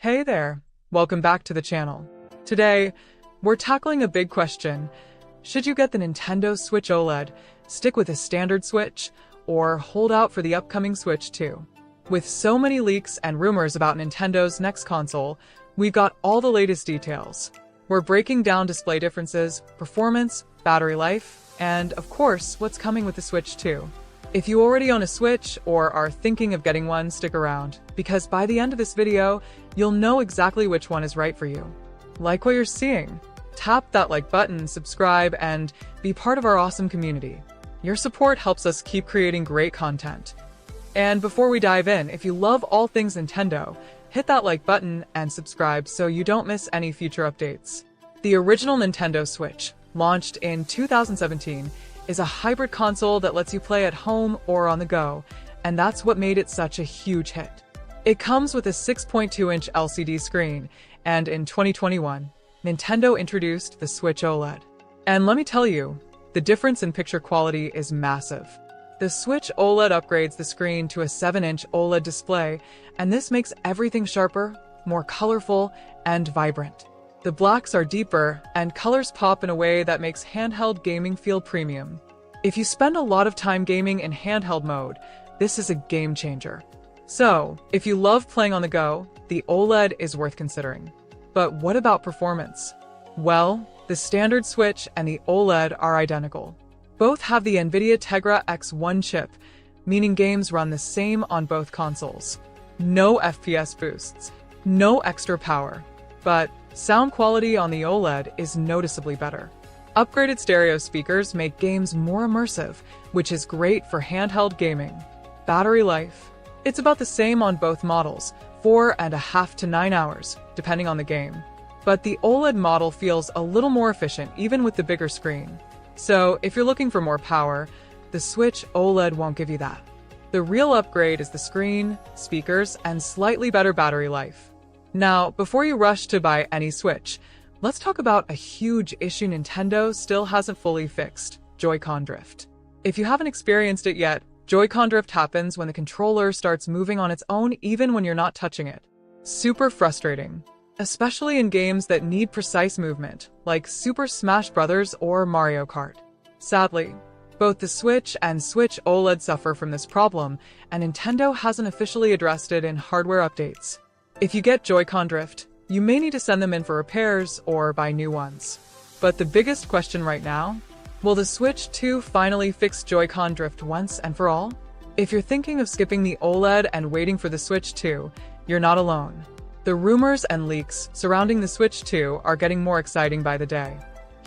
Hey there, welcome back to the channel. Today, we're tackling a big question. Should you get the Nintendo Switch OLED, stick with a standard Switch, or hold out for the upcoming Switch 2? With so many leaks and rumors about Nintendo's next console, we've got all the latest details. We're breaking down display differences, performance, battery life, and of course, what's coming with the Switch 2. If you already own a Switch or are thinking of getting one, stick around, because by the end of this video, you'll know exactly which one is right for you. Like what you're seeing? Tap that like button, subscribe, and be part of our awesome community. Your support helps us keep creating great content. And before we dive in, if you love all things Nintendo, hit that like button and subscribe so you don't miss any future updates. The original Nintendo Switch, launched in 2017, is a hybrid console that lets you play at home or on the go, and that's what made it such a huge hit. It comes with a 6.2-inch LCD screen, and in 2021, Nintendo introduced the Switch OLED. And let me tell you, the difference in picture quality is massive. The Switch OLED upgrades the screen to a 7-inch OLED display, and this makes everything sharper, more colorful, and vibrant. The blacks are deeper, and colors pop in a way that makes handheld gaming feel premium. If you spend a lot of time gaming in handheld mode, this is a game changer. So, if you love playing on the go, the OLED is worth considering. But what about performance? Well, the standard Switch and the OLED are identical. Both have the NVIDIA Tegra X1 chip, meaning games run the same on both consoles. No FPS boosts, no extra power, but sound quality on the OLED is noticeably better. Upgraded stereo speakers make games more immersive, which is great for handheld gaming. Battery life. It's about the same on both models, 4.5 to 9 hours, depending on the game. But the OLED model feels a little more efficient even with the bigger screen. So if you're looking for more power, the Switch OLED won't give you that. The real upgrade is the screen, speakers, and slightly better battery life. Now, before you rush to buy any Switch, let's talk about a huge issue Nintendo still hasn't fully fixed: Joy-Con drift. If you haven't experienced it yet, Joy-Con drift happens when the controller starts moving on its own even when you're not touching it. Super frustrating, especially in games that need precise movement, like Super Smash Bros. Or Mario Kart. Sadly, both the Switch and Switch OLED suffer from this problem, and Nintendo hasn't officially addressed it in hardware updates. If you get Joy-Con drift, you may need to send them in for repairs or buy new ones. But the biggest question right now? Will the Switch 2 finally fix Joy-Con drift once and for all? If you're thinking of skipping the OLED and waiting for the Switch 2, you're not alone. The rumors and leaks surrounding the Switch 2 are getting more exciting by the day.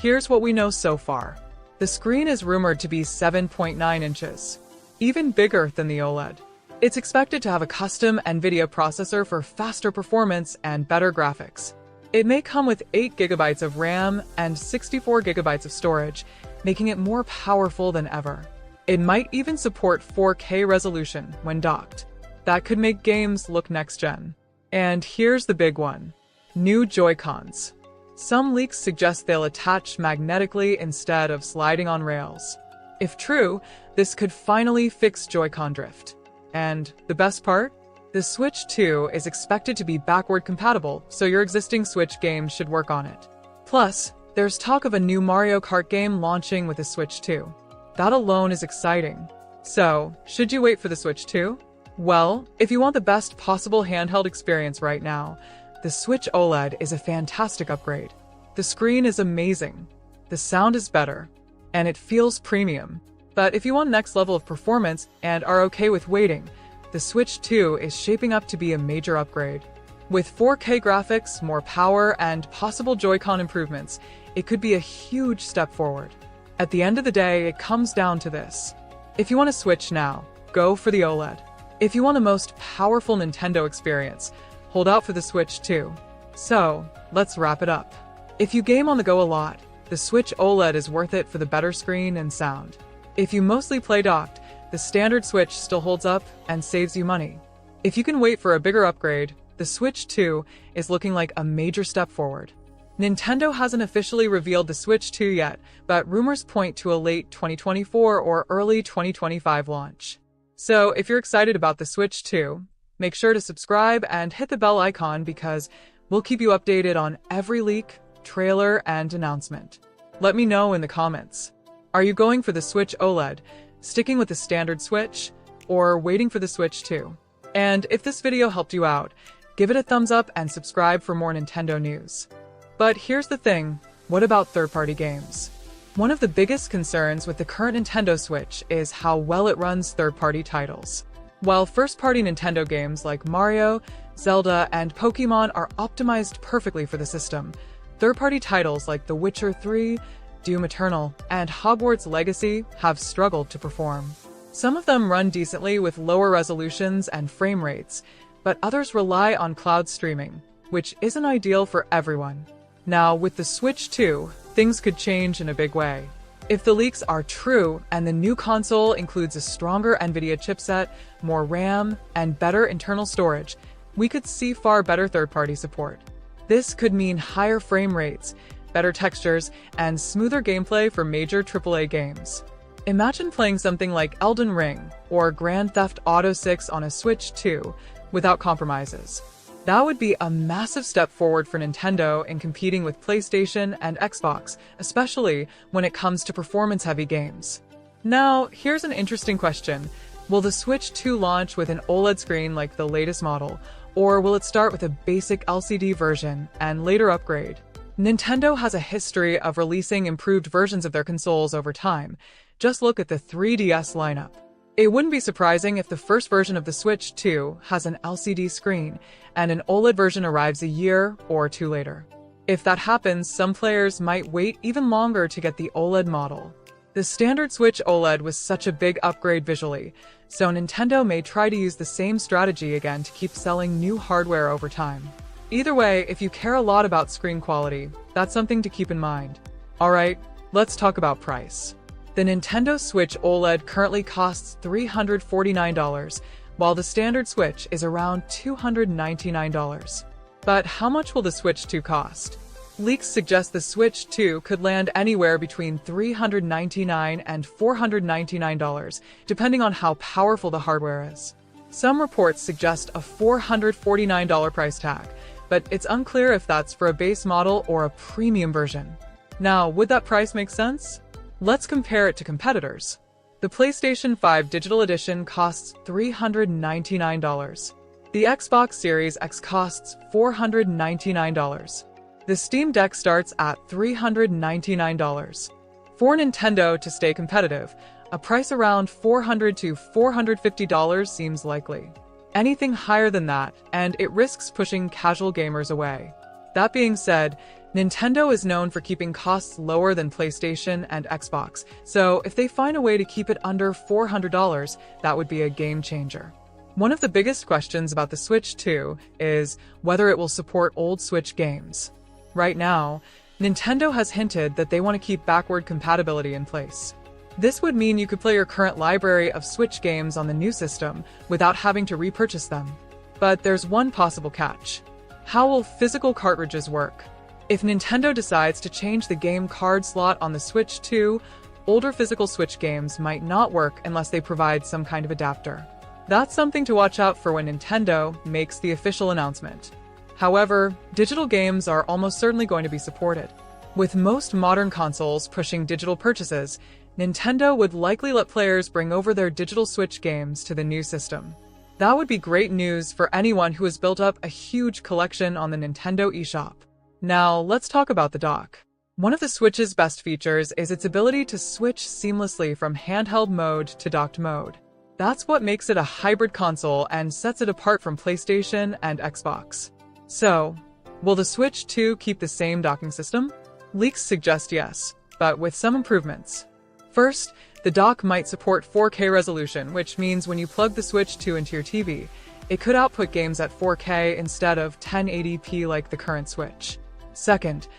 Here's what we know so far. The screen is rumored to be 7.9 inches, even bigger than the OLED. It's expected to have a custom NVIDIA processor for faster performance and better graphics. It may come with 8 GB of RAM and 64 GB of storage, making it more powerful than ever. It might even support 4K resolution when docked. That could make games look next-gen. And here's the big one: new Joy-Cons. Some leaks suggest they'll attach magnetically instead of sliding on rails. If true, this could finally fix Joy-Con drift. And the best part? The Switch 2 is expected to be backward compatible, so your existing Switch games should work on it. Plus, there's talk of a new Mario Kart game launching with the Switch 2. That alone is exciting. So, should you wait for the Switch 2? Well, if you want the best possible handheld experience right now, the Switch OLED is a fantastic upgrade. The screen is amazing, the sound is better, and it feels premium. But if you want next level of performance and are okay with waiting, the Switch 2 is shaping up to be a major upgrade. With 4K graphics, more power, and possible Joy-Con improvements, it could be a huge step forward. At the end of the day, it comes down to this. If you want to Switch now, go for the OLED. If you want the most powerful Nintendo experience, hold out for the Switch 2. So, let's wrap it up. If you game on the go a lot, the Switch OLED is worth it for the better screen and sound. If you mostly play docked, the standard Switch still holds up and saves you money. If you can wait for a bigger upgrade, the Switch 2 is looking like a major step forward. Nintendo hasn't officially revealed the Switch 2 yet, but rumors point to a late 2024 or early 2025 launch. So if you're excited about the Switch 2, Make sure to subscribe and hit the bell icon because we'll keep you updated on every leak, trailer, and announcement. Let me know in the comments. Are you going for the Switch OLED, sticking with the standard Switch, or waiting for the Switch 2? And if this video helped you out, give it a thumbs up and subscribe for more Nintendo news. But here's the thing, what about third-party games? One of the biggest concerns with the current Nintendo Switch is how well it runs third-party titles. While first-party Nintendo games like Mario, Zelda, and Pokémon are optimized perfectly for the system, third-party titles like The Witcher 3, Doom Eternal, and Hogwarts Legacy have struggled to perform. Some of them run decently with lower resolutions and frame rates, but others rely on cloud streaming, which isn't ideal for everyone. Now, with the Switch 2, things could change in a big way. If the leaks are true and the new console includes a stronger NVIDIA chipset, more RAM, and better internal storage, we could see far better third-party support. This could mean higher frame rates, better textures, and smoother gameplay for major AAA games. Imagine playing something like Elden Ring or Grand Theft Auto 6 on a Switch 2 without compromises. That would be a massive step forward for Nintendo in competing with PlayStation and Xbox, especially when it comes to performance-heavy games. Now, here's an interesting question. Will the Switch 2 launch with an OLED screen like the latest model, or will it start with a basic LCD version and later upgrade? Nintendo has a history of releasing improved versions of their consoles over time. Just look at the 3DS lineup. It wouldn't be surprising if the first version of the Switch 2 has an LCD screen and an OLED version arrives a year or two later. If that happens, some players might wait even longer to get the OLED model. The standard Switch OLED was such a big upgrade visually, so Nintendo may try to use the same strategy again to keep selling new hardware over time. Either way, if you care a lot about screen quality, that's something to keep in mind. Alright, let's talk about price. The Nintendo Switch OLED currently costs $349, while the standard Switch is around $299. But how much will the Switch 2 cost? Leaks suggest the Switch 2 could land anywhere between $399 and $499, depending on how powerful the hardware is. Some reports suggest a $449 price tag, but it's unclear if that's for a base model or a premium version. Now, would that price make sense? Let's compare it to competitors. The PlayStation 5 Digital Edition costs $399. The Xbox Series X costs $499. The Steam Deck starts at $399. For Nintendo to stay competitive, a price around $400 to $450 seems likely. Anything higher than that, and it risks pushing casual gamers away. That being said, Nintendo is known for keeping costs lower than PlayStation and Xbox, so if they find a way to keep it under $400, that would be a game changer. One of the biggest questions about the Switch 2 is whether it will support old Switch games. Right now, Nintendo has hinted that they want to keep backward compatibility in place. This would mean you could play your current library of Switch games on the new system without having to repurchase them. But there's one possible catch. How will physical cartridges work? If Nintendo decides to change the game card slot on the Switch 2, older physical Switch games might not work unless they provide some kind of adapter. That's something to watch out for when Nintendo makes the official announcement. However, digital games are almost certainly going to be supported. With most modern consoles pushing digital purchases, Nintendo would likely let players bring over their digital Switch games to the new system. That would be great news for anyone who has built up a huge collection on the Nintendo eShop. Now, let's talk about the dock. One of the Switch's best features is its ability to switch seamlessly from handheld mode to docked mode. That's what makes it a hybrid console and sets it apart from PlayStation and Xbox. So, will the Switch 2 keep the same docking system? Leaks suggest yes, but with some improvements. First, the dock might support 4K resolution, which means when you plug the Switch 2 into your TV, it could output games at 4K instead of 1080p like the current Switch. Second,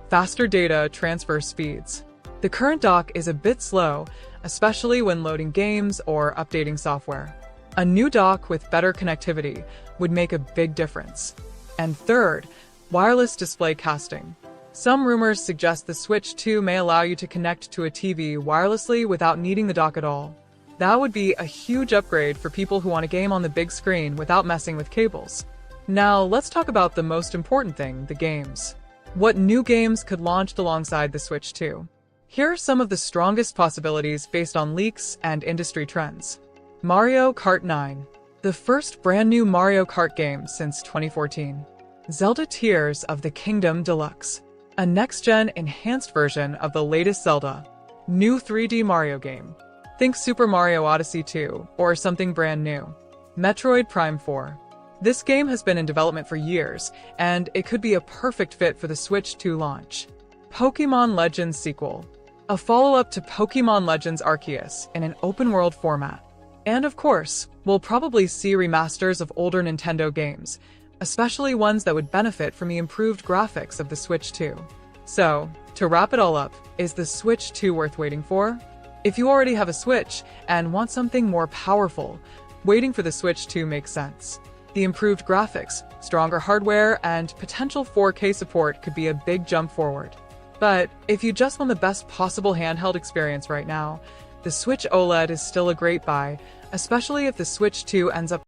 faster data transfer speeds. The current dock is a bit slow, especially when loading games or updating software. A new dock with better connectivity would make a big difference. And third, wireless display casting. Some rumors suggest the Switch 2 may allow you to connect to a TV wirelessly without needing the dock at all. That would be a huge upgrade for people who want to game on the big screen without messing with cables. Now, let's talk about the most important thing, the games. What new games could launch alongside the Switch 2? Here are some of the strongest possibilities based on leaks and industry trends. Mario Kart 9, the first brand new Mario Kart game since 2014. Zelda Tears of the Kingdom Deluxe, a next-gen enhanced version of the latest Zelda. New 3D Mario game. Think Super Mario Odyssey 2 or something brand new. Metroid Prime 4. This game has been in development for years, and it could be a perfect fit for the Switch 2 launch. Pokémon Legends sequel, a follow-up to Pokémon Legends Arceus in an open-world format. And of course, we'll probably see remasters of older Nintendo games, especially ones that would benefit from the improved graphics of the Switch 2. So, to wrap it all up, is the Switch 2 worth waiting for? If you already have a Switch and want something more powerful, waiting for the Switch 2 makes sense. The improved graphics, stronger hardware, and potential 4K support could be a big jump forward. But if you just want the best possible handheld experience right now, the Switch OLED is still a great buy, especially if the Switch 2 ends up